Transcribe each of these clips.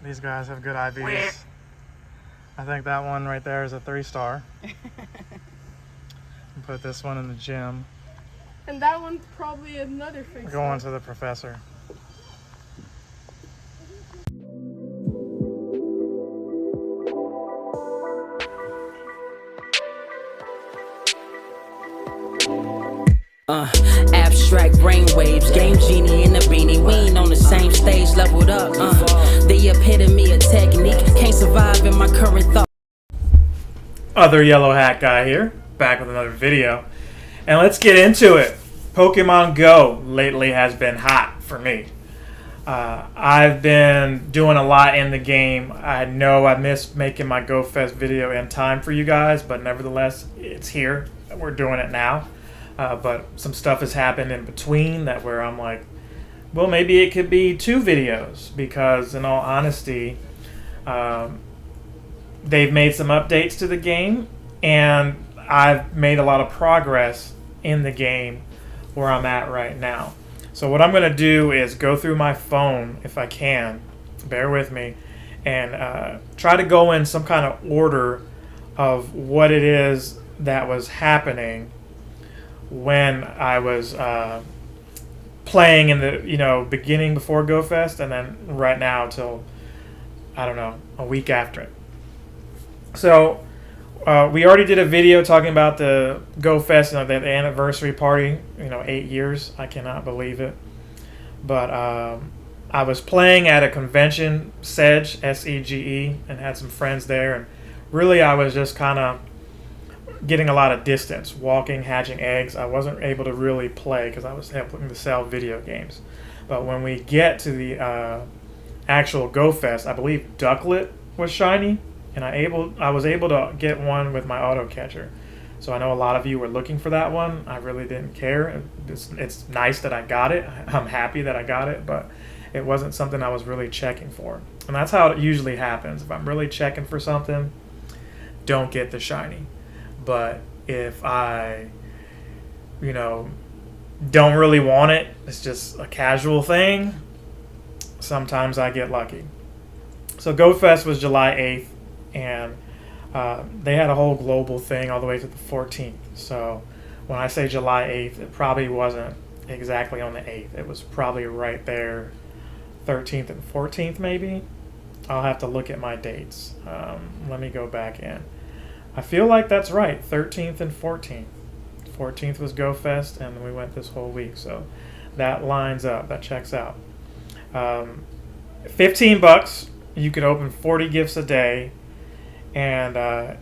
These guys have good IVs. I think that one right there is a 3-star. Put this one in the gym. And that one's probably another 3-star. Going to the professor. Abstract brainwaves, game genie in the beanie. We ain't on the same stage, leveled up. The epitome of technique, can't survive in my current thought. Other yellow hat guy here, back with another video. And let's get into it. Pokemon Go lately has been hot for me. I've been doing a lot in the game. I know I missed making my Go Fest video in time for you guys, but nevertheless, it's here. We're doing it now. But some stuff has happened in between that where I'm like, well, maybe it could be 2 videos because, in all honesty, they've made some updates to the game, and I've made a lot of progress in the game where I'm at right now. So what I'm going to do is go through my phone, if I can, bear with me, and try to go in some kind of order of what it is that was happening when I was playing in the beginning before Go Fest, and then right now till, I don't know, a week after it. So we already did a video talking about the Go Fest, the anniversary party, 8 years. I cannot believe it. But I was playing at a convention, Sege, S-E-G-E, and had some friends there, and really I was just kind of getting a lot of distance, walking, hatching eggs. I wasn't able to really play because I was helping to sell video games. But when we get to the actual Go Fest, I believe Ducklet was shiny, and I was able to get one with my auto catcher. So I know a lot of you were looking for that one. I really didn't care. It's nice that I got it. I'm happy that I got it, but it wasn't something I was really checking for. And that's how it usually happens. If I'm really checking for something, don't get the shiny. But if I, don't really want it, it's just a casual thing, sometimes I get lucky. So Go Fest was July 8th, and they had a whole global thing all the way to the 14th. So when I say July 8th, it probably wasn't exactly on the 8th. It was probably right there, 13th and 14th maybe. I'll have to look at my dates. Let me go back in. I feel like that's right, 13th and 14th. 14th was Go Fest, and we went this whole week, so that lines up, that checks out. $15, you could open 40 gifts a day and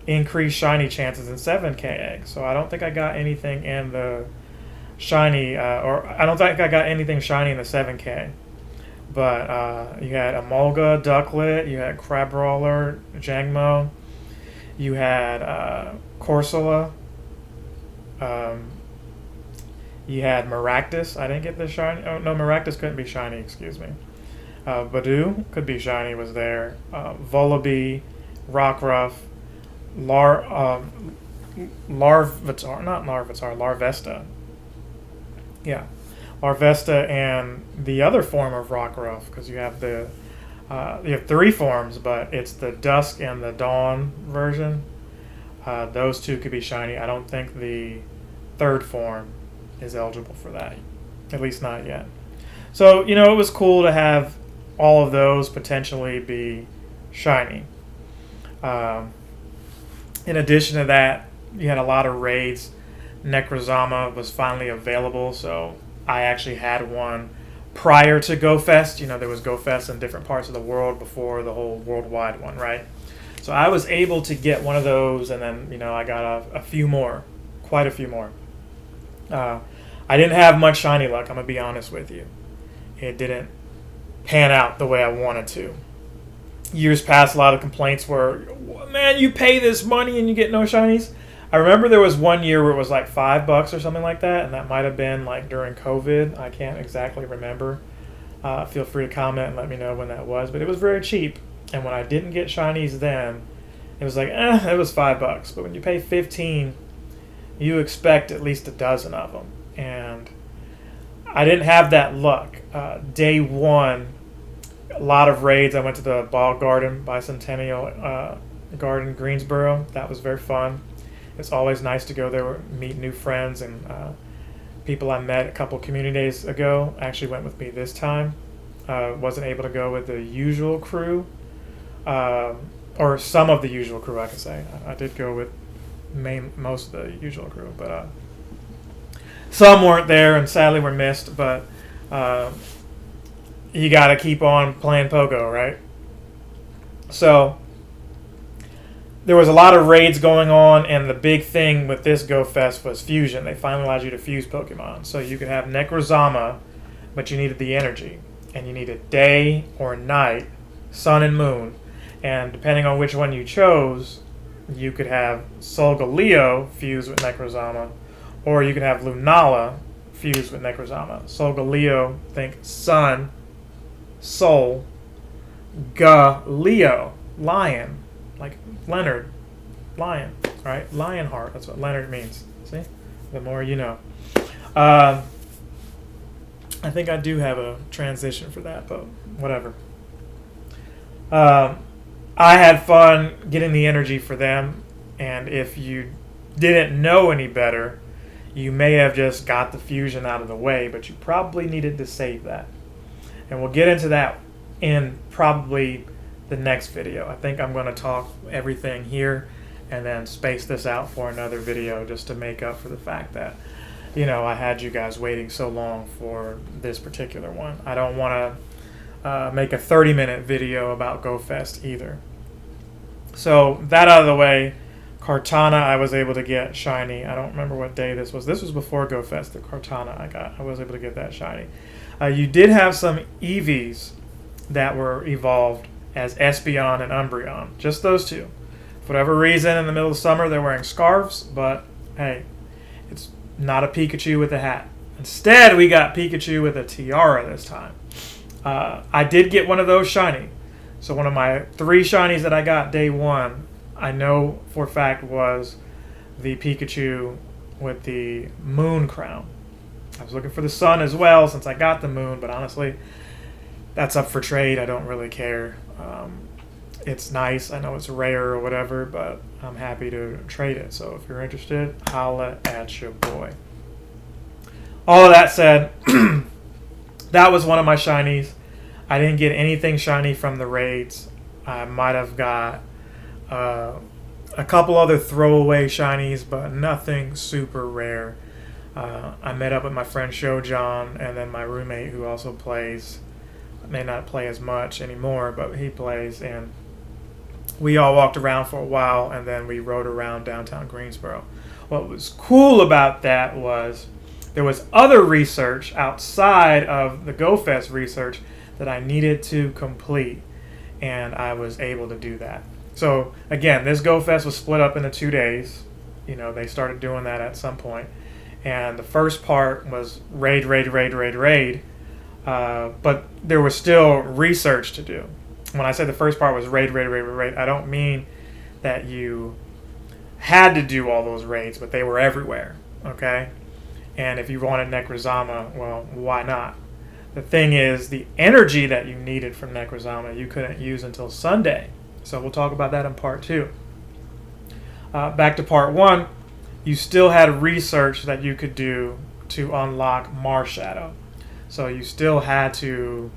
increase shiny chances in 7K eggs. So I don't think I got anything in the shiny, or I don't think I got anything shiny in the 7K. But you had Emolga, Ducklet, you had Crabrawler, Jangmo, you had Corsola, you had Maractus. I didn't get the shiny. Oh, no, Maractus couldn't be shiny, excuse me. Badoo could be shiny, was there. Volibee, Rockruff, Larvesta. Yeah, Larvesta, and the other form of Rockruff, because you have you have 3 forms, but it's the Dusk and the Dawn version. Those 2 could be shiny. I don't think the 3rd form is eligible for that, at least not yet. So, it was cool to have all of those potentially be shiny. In addition to that, you had a lot of raids. Necrozama was finally available, so I actually had one prior to Go Fest. There was Go Fest in different parts of the world before the whole worldwide one, right? So I was able to get one of those, and then, I got a few more, quite a few more. I didn't have much shiny luck, I'm going to be honest with you. It didn't pan out the way I wanted to. Years past, a lot of complaints were, man, you pay this money and you get no shinies. I remember there was one year where it was like $5 or something like that, and that might have been like during COVID. I can't exactly remember. Feel free to comment and let me know when that was, but it was very cheap. And when I didn't get shinies then, it was like, it was $5. But when you pay $15, you expect at least a dozen of them. And I didn't have that luck. Day one, a lot of raids. I went to the Ball Garden, Bicentennial Garden, Greensboro. That was very fun. It's always nice to go there, meet new friends, and people I met a couple community days ago actually went with me this time. Wasn't able to go with the usual crew, or some of the usual crew, I can say. I did go with most of the usual crew, but some weren't there and sadly were missed. But you got to keep on playing Pogo, right? So there was a lot of raids going on, and the big thing with this Go Fest was fusion. They finally allowed you to fuse Pokemon. So you could have Necrozama, but you needed the energy. And you needed day or night, sun and moon. And depending on which one you chose, you could have Solgaleo fused with Necrozama, or you could have Lunala fused with Necrozama. Solgaleo, think sun, Sol, Galeo, lion, like Leonard, lion, right? Lionheart, that's what Leonard means. See? The more you know. I think I do have a transition for that, but whatever. I had fun getting the energy for them, and if you didn't know any better, you may have just got the fusion out of the way, but you probably needed to save that. And we'll get into that in probably the next video. I think I'm going to talk everything here and then space this out for another video just to make up for the fact that, you know, I had you guys waiting so long for this particular one. I don't want to make a 30-minute video about GoFest either. So that out of the way, Kartana I was able to get shiny. I don't remember what day this was. This was before GoFest, the Kartana I was able to get that shiny. You did have some Eevees that were evolved as Espeon and Umbreon. Just those two. For whatever reason, in the middle of summer, they're wearing scarves, but hey, it's not a Pikachu with a hat. Instead, we got Pikachu with a tiara this time. I did get one of those shiny. So one of my 3 shinies that I got day one, I know for a fact was the Pikachu with the moon crown. I was looking for the sun as well since I got the moon, but honestly, that's up for trade. I don't really care. It's nice. I know it's rare or whatever, but I'm happy to trade it. So if you're interested, holla at your boy. All of that said, that was one of my shinies. I didn't get anything shiny from the raids. I might have got a couple other throwaway shinies, but nothing super rare. I met up with my friend Shojan and then my roommate who also plays. May not play as much anymore, but he plays, and we all walked around for a while, and then we rode around downtown Greensboro. What was cool about that was there was other research outside of the GoFest research that I needed to complete, and I was able to do that. So again, this GoFest was split up into 2 days. You know, they started doing that at some point, and the first part was raid, but there was still research to do. When I say the first part was raid, I don't mean that you had to do all those raids, but they were everywhere, okay? And if you wanted Necrozama, well, why not? The thing is, the energy that you needed from Necrozama, you couldn't use until Sunday. So we'll talk about that in part 2. Back to part 1, you still had research that you could do to unlock Marshadow. So you still had to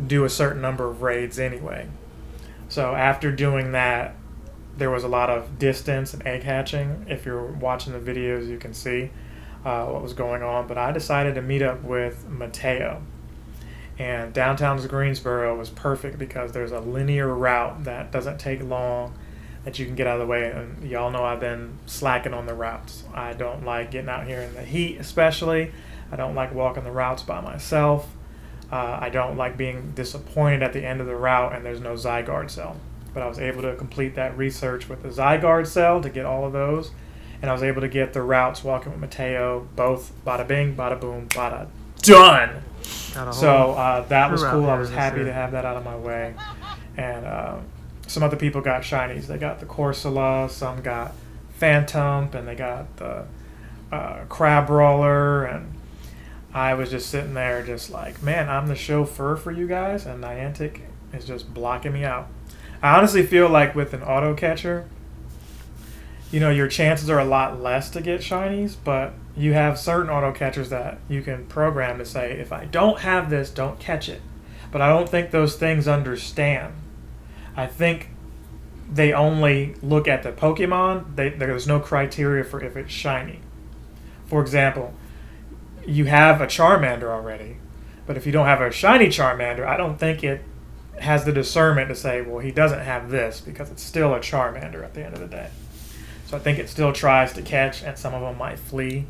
do a certain number of raids anyway. So after doing that, there was a lot of distance and egg hatching. If you're watching the videos, you can see what was going on. But I decided to meet up with Mateo. And downtown Greensboro was perfect because there's a linear route that doesn't take long, that you can get out of the way. And y'all know I've been slacking on the routes. I don't like getting out here in the heat especially. I don't like walking the routes by myself. I don't like being disappointed at the end of the route and there's no Zygarde cell. But I was able to complete that research with the Zygarde cell to get all of those. And I was able to get the routes walking with Mateo, both bada bing, bada boom, bada done. So that was cool. I was happy to have that out of my way. And some other people got shinies. They got the Corsola, some got Phantom, and they got the Crab Roller, and I was just sitting there just like, man, I'm the chauffeur for you guys, and Niantic is just blocking me out. I honestly feel like with an auto catcher, you know, your chances are a lot less to get shinies, but you have certain auto catchers that you can program to say, if I don't have this, don't catch it. But I don't think those things understand. I think they only look at the Pokemon. There's no criteria for if it's shiny. For example, you have a Charmander already, but if you don't have a shiny Charmander, I don't think it has the discernment to say, well, he doesn't have this, because it's still a Charmander at the end of the day. So I think it still tries to catch, and some of them might flee,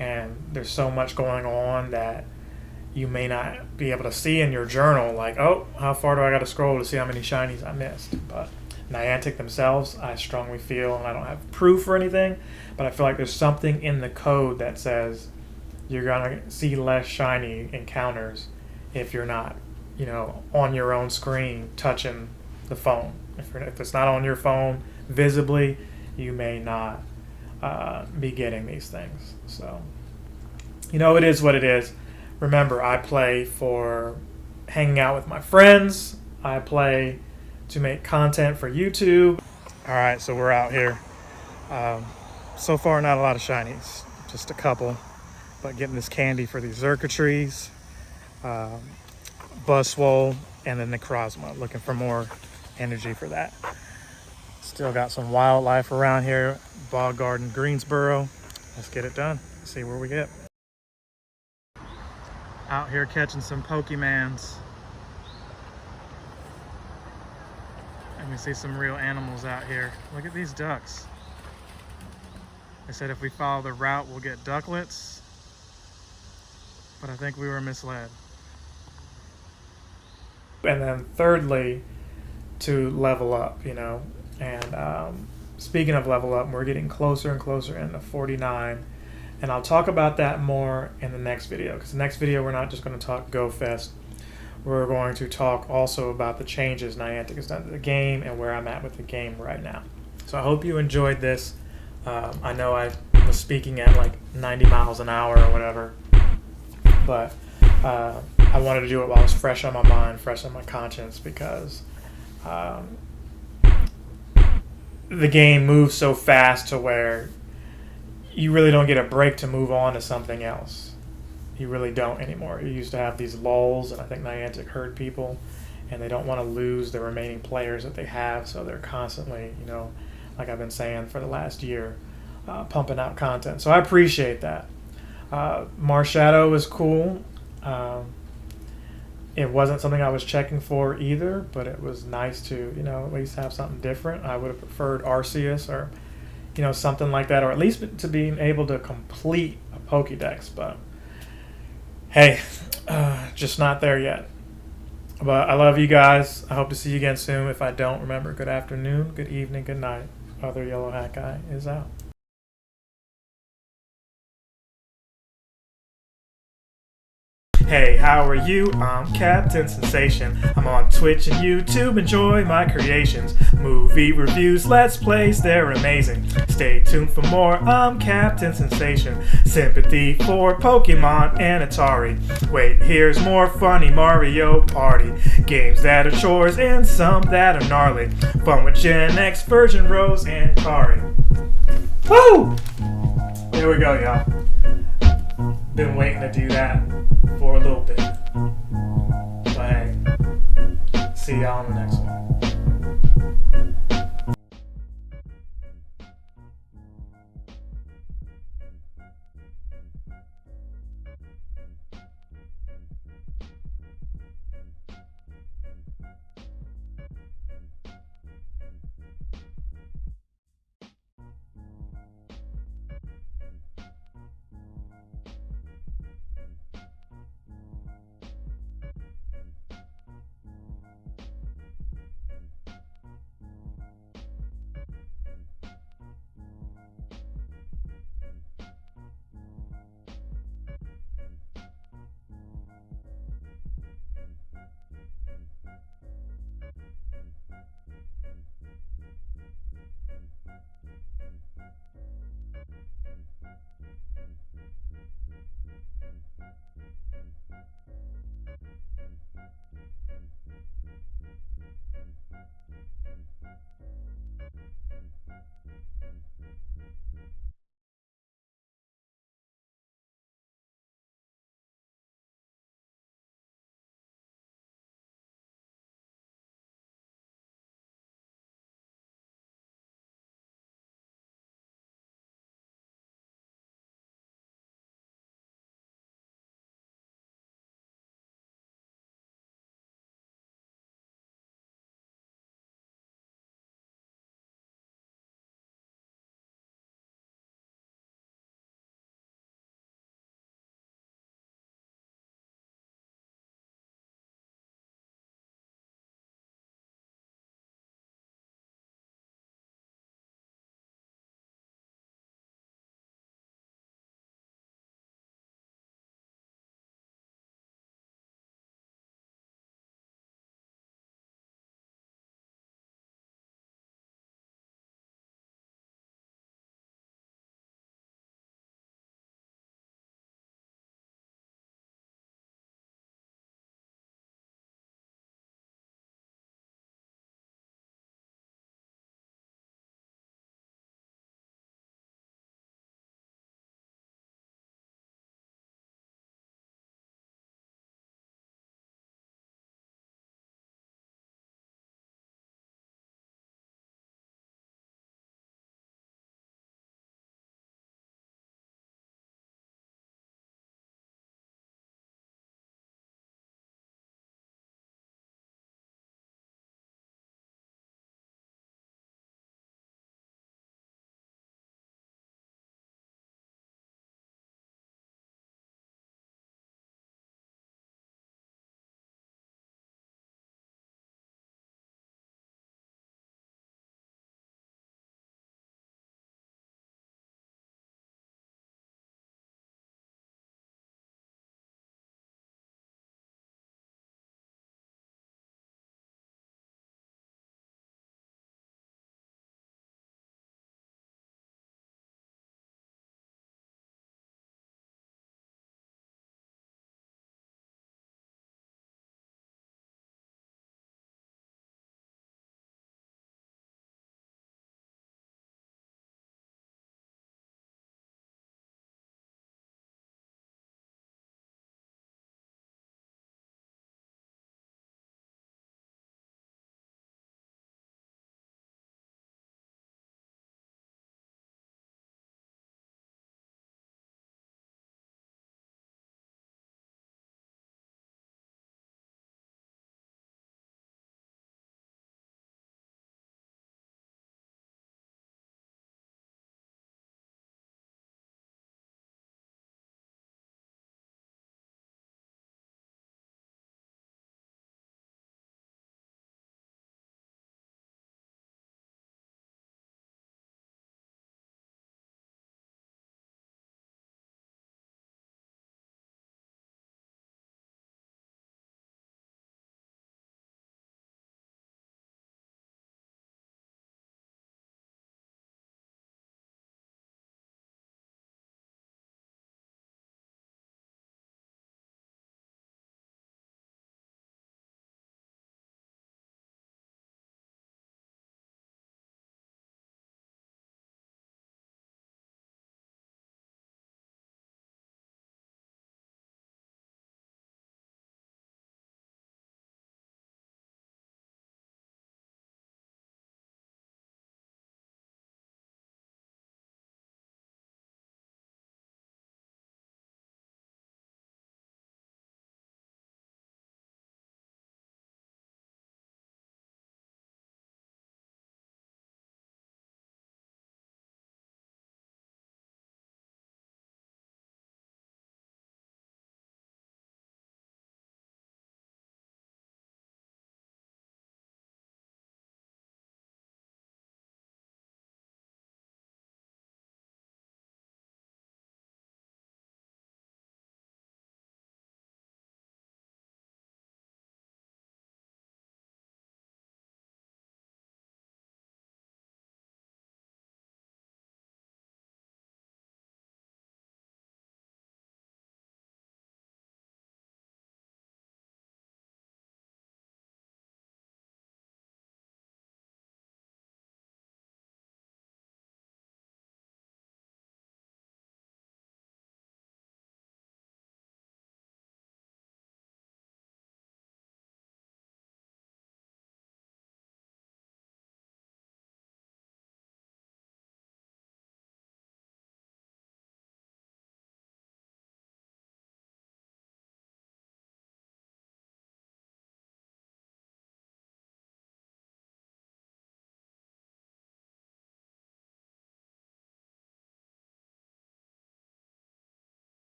and there's so much going on that you may not be able to see in your journal, like, oh, how far do I got to scroll to see how many shinies I missed? But Niantic themselves, I strongly feel, and I don't have proof or anything, but I feel like there's something in the code that says you're going to see less shiny encounters if you're not, you know, on your own screen touching the phone. If it's not on your phone visibly, you may not be getting these things. So, you know, it is what it is. Remember, I play for hanging out with my friends. I play to make content for YouTube. All right, so we're out here. So far, not a lot of shinies, just a couple. But getting this candy for these Zerkatries, Buzzwole, and then the Necrozma. Looking for more energy for that. Still got some wildlife around here. Bog Garden, Greensboro. Let's get it done. See where we get. Out here catching some Pokemans. And we see some real animals out here. Look at these ducks. They said if we follow the route, we'll get ducklets. But I think we were misled. And then thirdly, to level up, you know. And speaking of level up, we're getting closer and closer into 49. And I'll talk about that more in the next video. Because the next video, we're not just going to talk GoFest. We're going to talk also about the changes Niantic has done to the game and where I'm at with the game right now. So I hope you enjoyed this. I know I was speaking at like 90 miles an hour or whatever. But I wanted to do it while it's fresh on my mind, fresh on my conscience, because the game moves so fast to where you really don't get a break to move on to something else. You really don't anymore. You used to have these lulls, and I think Niantic heard people, and they don't want to lose the remaining players that they have, so they're constantly, you know, like I've been saying for the last year, pumping out content. So I appreciate that. Marshadow is cool. It wasn't something I was checking for either, but it was nice to, you know, at least have something different. I would have preferred Arceus or, you know, something like that, or at least to being able to complete a Pokédex. But hey, just not there yet. But I love you guys. I hope to see you again soon. If I don't, remember, good afternoon, good evening, good night. Other Yellow Hat Guy is out. Hey, how are you? I'm Captain Sensation. I'm on Twitch and YouTube. Enjoy my creations. Movie reviews, let's plays, they're amazing. Stay tuned for more. I'm Captain Sensation. Sympathy for Pokemon and Atari. Wait, here's more funny Mario Party. Games that are chores and some that are gnarly. Fun with Gen X version Rose and Kari. Woo! There we go, y'all. Been waiting to do that for a little bit. But hey, see y'all on the next one.